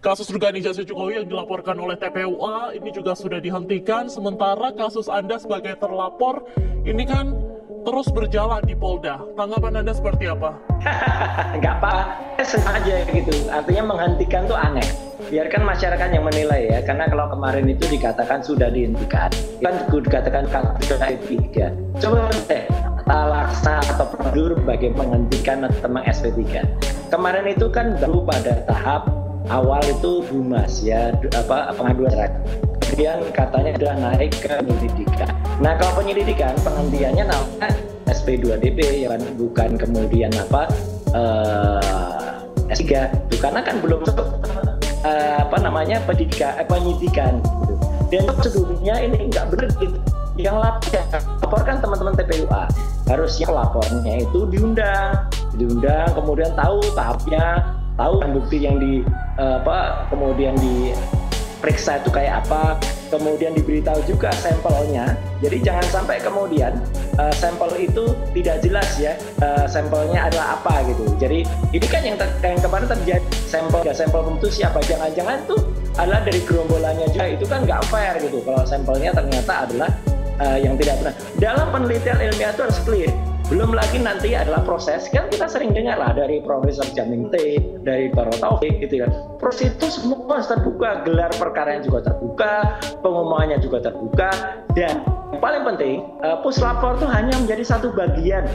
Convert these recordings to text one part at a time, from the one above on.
Kasus dugaan ijazah Jokowi yang dilaporkan oleh TPUA ini juga sudah dihentikan, sementara kasus Anda sebagai terlapor ini kan terus berjalan di Polda. Tanggapan Anda seperti apa? Nggak apa-apa, sengaja gitu. Artinya menghentikan tuh aneh. Biarkan masyarakat yang menilai ya, karena kalau kemarin itu dikatakan sudah dihentikan, kan dikatakan sudah SP3. Coba deh laksa atau prosedur bagi menghentikan atau meng-SP3. Kemarin itu kan baru pada tahap awal itu Dumas ya, pengaduan rakyat. Kemudian katanya sudah naik ke penyelidikan. Nah kalau penyelidikan penghentiannya namanya SP2DP ya kan, bukan kemudian S3. Karena kan belum penyidikan gitu. Dan prosedurnya ini nggak benar gitu. Yang laporkan teman-teman TPUA, harusnya lapornya itu diundang, kemudian tahu tahapnya, tahu bukti yang kemudian diperiksa itu kayak apa, kemudian diberitahu juga sampelnya. Jadi jangan sampai kemudian sampel itu tidak jelas ya, sampelnya adalah apa gitu. Jadi ini kan yang kemarin terjadi, sampel itu siapa, jangan-jangan tuh adalah dari gerombolannya juga, itu kan nggak fair gitu kalau sampelnya ternyata adalah yang tidak benar. Dalam penelitian ilmiah itu harus clear. Belum lagi nanti adalah proses, kan kita sering dengar lah dari Profesor Jamin T, dari Baro Taufik gitu kan. Proses itu semua terbuka, gelar perkaranya juga terbuka, pengumumannya juga terbuka, dan yang paling penting puslapor itu hanya menjadi satu bagian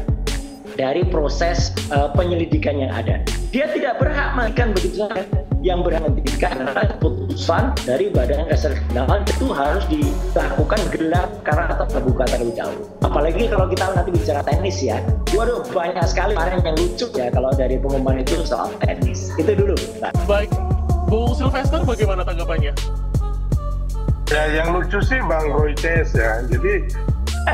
dari proses penyelidikan yang ada. Dia tidak berhak menghentikan begitu saja. Yang berhak menghentikan adalah keputusan dari Badan Reserse Kriminal, itu harus dilakukan gelar perkara atau terbuka terlebih dahulu. Apalagi kalau kita nanti bicara teknis ya, waduh banyak sekali kemarin yang lucu ya kalau dari pengumuman itu soal teknis. Itu dulu. Nah. Baik, Bung Sylvester bagaimana tanggapannya? Ya yang lucu sih Bang Roy Ches ya. Jadi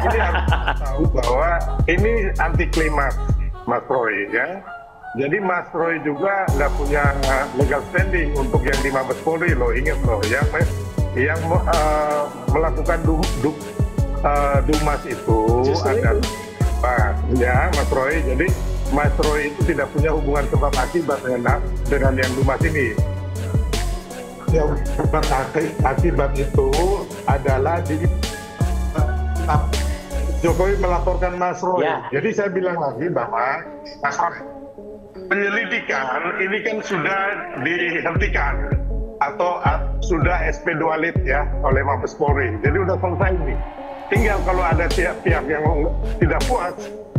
ini harus tahu bahwa ini anti klimaks Mas Roy ya. Jadi Mas Roy juga nggak punya legal standing untuk yang di Mabes Polri loh, ingat loh, yang melakukan Dumas itu ada ya Mas Roy. Jadi Mas Roy itu tidak punya hubungan sebab akibat dengan yang Dumas ini. Yang sebab akibat itu adalah di Jokowi melaporkan Mas Roy. Ya. Jadi saya bilang lagi bahwa Mas Roy, penyelidikan ini kan sudah dihentikan atau sudah SP2 lit ya oleh Mabes Polri. Jadi udah selesai ini. Tinggal kalau ada pihak yang tidak puas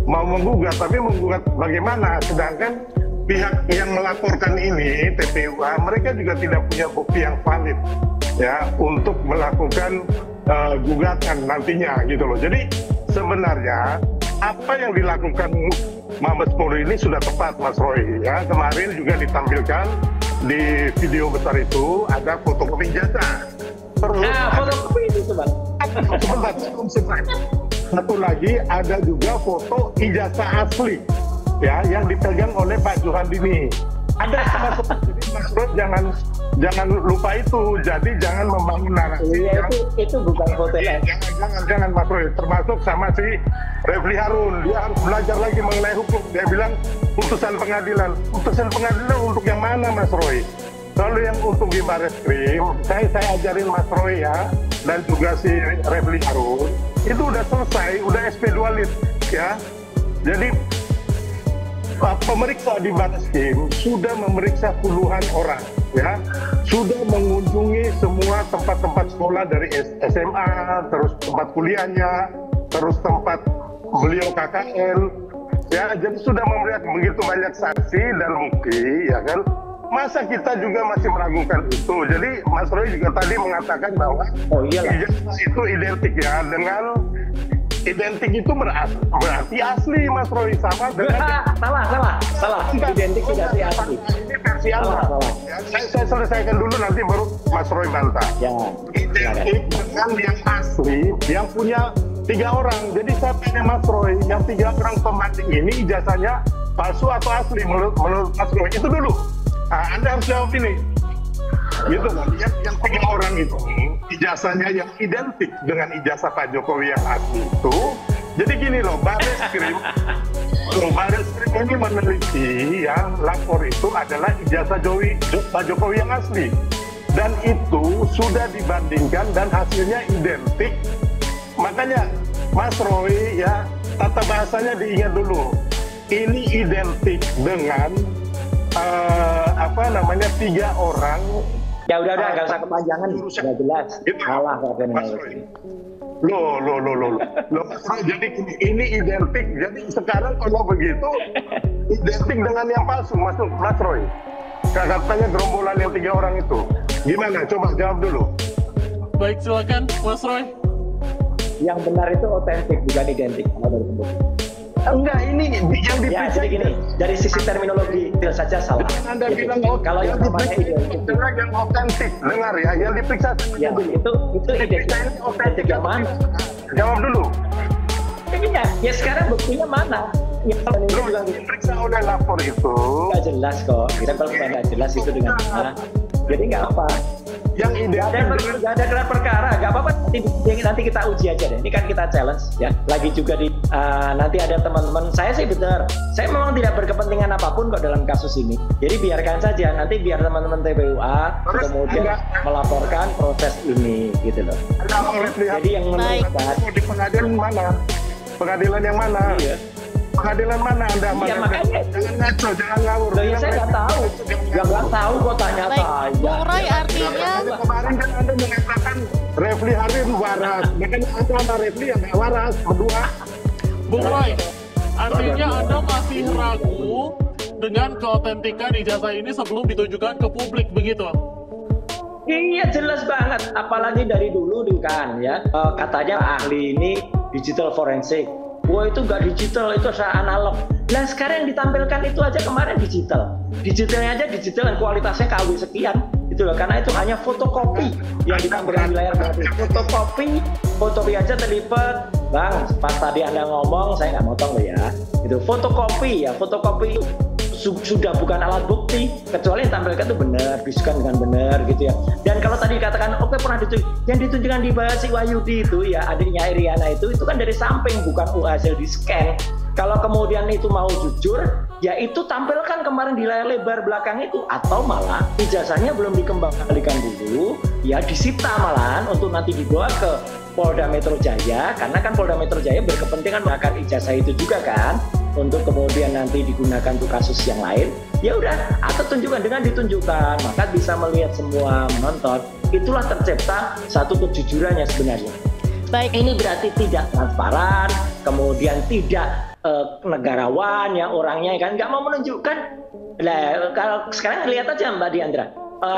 mau menggugat, tapi menggugat bagaimana? Sedangkan pihak yang melaporkan ini TPUA mereka juga tidak punya bukti yang valid ya untuk melakukan gugatan nantinya gitu loh. Jadi sebenarnya apa yang dilakukan Mabes Polri ini sudah tepat Mas Roy ya. Kemarin juga ditampilkan di video besar itu ada fotokopi ijazah. Fotokopi itu Bang. Sebentar. Satu lagi ada juga foto ijazah asli ya yang dipegang oleh Pak Johandini. Ada jadi Mas Roy jangan lupa itu. Jadi jangan membangun narasi. Iya, itu bukan foto ya. Jangan Mas Roy, termasuk sama si Refli Harun, dia harus belajar lagi mengenai hukum. Dia bilang putusan pengadilan untuk yang mana Mas Roy? Kalau yang untuk di Barreskrim, saya ajarin Mas Roy ya, dan juga si Refli Harun, itu udah selesai, udah SP2 lit ya. Jadi pemeriksa di Barreskrim sudah memeriksa puluhan orang ya, sudah mengunjungi semua tempat-tempat sekolah dari SMA, terus tempat kuliahnya, terus tempat beliau KKN ya. Jadi sudah memberikan begitu banyak saksi dan bukti ya kan. Masa kita juga masih meragukan itu? Jadi Mas Roy juga tadi mengatakan bahwa ijazah itu identik ya dengan identik itu berarti asli Mas Roy, sama dengan salah. Identik tidak asli. Ini versi Allah. Ya, saya selesaikan dulu nanti baru Mas Roy bantah. Ya. Identik dengan yang asli yang punya 3 orang. Jadi saya tanya Mas Roy, yang 3 orang pembanding ini ijazahnya palsu atau asli menurut Mas Roy? Itu dulu. Anda harus jawab ini. Gitu kan, yang 3 orang itu ijazahnya yang identik dengan ijazah Pak Jokowi yang asli itu Jadi gini loh, Bareskrim ini meneliti yang lapor itu adalah ijazah Pak Jokowi yang asli. Dan itu sudah dibandingkan dan hasilnya identik. Makanya Mas Roy ya, tata bahasanya diingat dulu. Ini identik dengan 3 orang. Ya udah nggak usah kepanjangan, sudah jelas. Gitu. Salah Mas Roy. Loh. Jadi ini identik. Jadi sekarang kalau begitu identik dengan yang palsu, Mas Roy. Katanya gerombolan yang 3 orang itu. Gimana? Coba jawab dulu. Baik, silakan Mas Roy. Yang benar itu otentik, bukan identik. Enggak, ini yang Ya, diperiksa. jadi gini, dari sisi terminologi itu saja salah. Anda Jadi, bilang kalau yang namanya identik, dengar yang otentik, dengar ya, yang diperiksa. ya itu identik yang mana? Jawab dulu. Ya sekarang buktinya mana? Ya, kalau ini bilang gitu, Diperiksa oleh lapor itu. nggak jelas kok. Kita kalau nggak jelas itu dengan mana? Jadi nggak apa. Yang identik Nggak ada gelar perkara, nggak apa-apa. Nanti kita uji aja deh. Ini kan kita challenge ya. Lagi juga nanti ada teman-teman. Saya sih benar. Saya memang tidak berkepentingan apapun kok dalam kasus ini. Jadi biarkan saja. Nanti biar teman-teman TPUA kemudian melaporkan proses ini, gitu loh. Jadi yang menentukan di pengadilan mana? Pengadilan yang mana? Iya. Pengadilan mana Anda? Ya, makanya. Jangan ngaco, jangan ngawur. Loh, ya saya nggak tahu. Ya nggak tahu kok tanya Baik, saya. Bung Roy, artinya Kemarin kan Anda mengatakan Refli Harun waras. Makanya Anda sama Refli yang nggak waras berdua. Bung Roy, artinya Anda masih ragu dengan keautentikan ijazah ini sebelum ditunjukkan ke publik, begitu? Iya jelas banget. Apalagi dari dulu kan ya. Katanya ahli ini digital forensik. Wah itu nggak digital, itu saya analog. Nah sekarang yang ditampilkan itu aja kemarin digital. Digitalnya aja digital dan kualitasnya KW sekian. Itu loh, karena itu hanya fotokopi yang ditampilkan di layar berarti. Fotokopi aja terlibat. Bang, pas tadi Anda ngomong, saya nggak motong loh ya. Itu fotokopi sudah bukan alat bukti, kecuali yang tampilkan itu benar, bisukan dengan benar gitu ya. Dan kalau tadi dikatakan oke pernah yang ditunjukkan di si Wahyudi itu ya, adiknya Iriana itu kan dari samping, bukan hasil di scan. Kalau kemudian itu mau jujur, ya itu tampilkan kemarin di layar lebar belakang itu, atau malah ijazahnya belum dikembalikan dulu, ya disita malahan untuk nanti dibawa ke Polda Metro Jaya, karena kan Polda Metro Jaya berkepentingan menggunakan ijazah itu juga kan, untuk kemudian nanti digunakan untuk kasus yang lain. Ya udah, atau tunjukkan, dengan ditunjukkan maka bisa melihat semua menonton. Itulah tercipta satu kejujurannya sebenarnya. baik. Ini berarti tidak transparan, kemudian tidak negarawan ya orangnya kan, nggak mau menunjukkan. Nah, kalau sekarang lihat aja Mbak Diandra,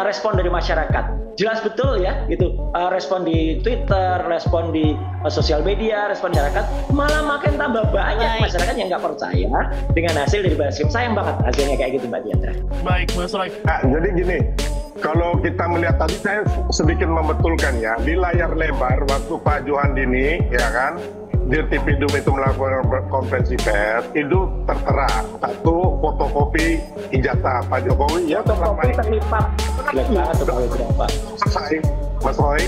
respon dari masyarakat jelas betul ya gitu, respon di Twitter, respon di sosial media, respon masyarakat malah makin tambah banyak. Baik. Masyarakat yang nggak percaya dengan hasil dari Bareskrim. Sayang banget hasilnya kayak gitu Mbak Diandra. Baik, Mas Roy. Nah, jadi gini, kalau kita melihat tadi saya sedikit membetulkan ya, di layar lebar waktu Pak Juhandini ya kan, Dirtipidum itu melakukan konferensi pers, itu tertera satu fotokopi ijazah Pak Jokowi ya, fotokopi terlipat. Jelas banget fotokopi berapa. Selesai, Mas Roy.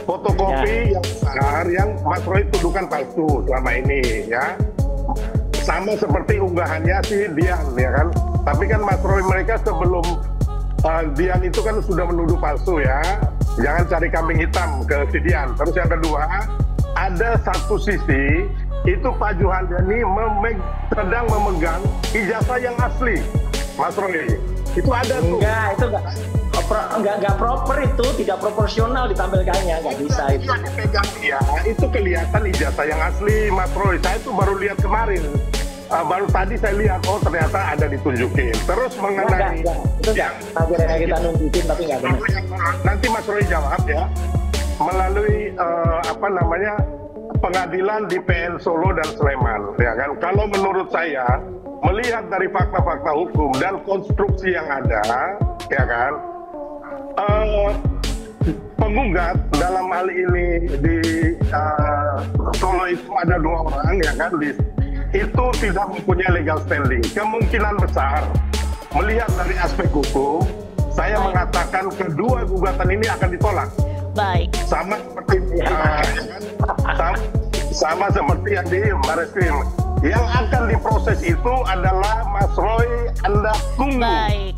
Fotokopi yang besar yang Mas Roy tuduhkan palsu selama ini ya. Sama seperti unggahannya si Dian ya kan. Tapi kan Mas Roy mereka sebelum Dian itu kan sudah menuduh palsu ya. Jangan cari kambing hitam ke si Dian. Terus yang kedua, ada satu sisi itu Pak Juhandini sedang memegang ijazah yang asli, Mas Roy. Itu ada tuh. Enggak, itu enggak proper, itu tidak proporsional ditampilkannya, nggak bisa itu. Yang dipegang dia, itu kelihatan ijazah yang asli, Mas Roy. Saya tuh baru lihat kemarin. Baru tadi saya lihat, oh ternyata ada ditunjukin. Terus mengenai itu enggak. Akhirnya kita nunjukin tapi nggak benar. Nanti Mas Roy jawab ya. Melalui pengadilan di PN Solo dan Sleman ya kan. Kalau menurut saya melihat dari fakta-fakta hukum dan konstruksi yang ada ya kan, penggugat dalam hal ini di Solo itu ada 2 orang ya kan, itu tidak mempunyai legal standing. Kemungkinan besar melihat dari aspek hukum, saya mengatakan kedua gugatan ini akan ditolak. Baik. Sama seperti sama seperti yang di Barreskrim. Yang akan diproses itu adalah Mas Roy, Anda tunggu. Baik.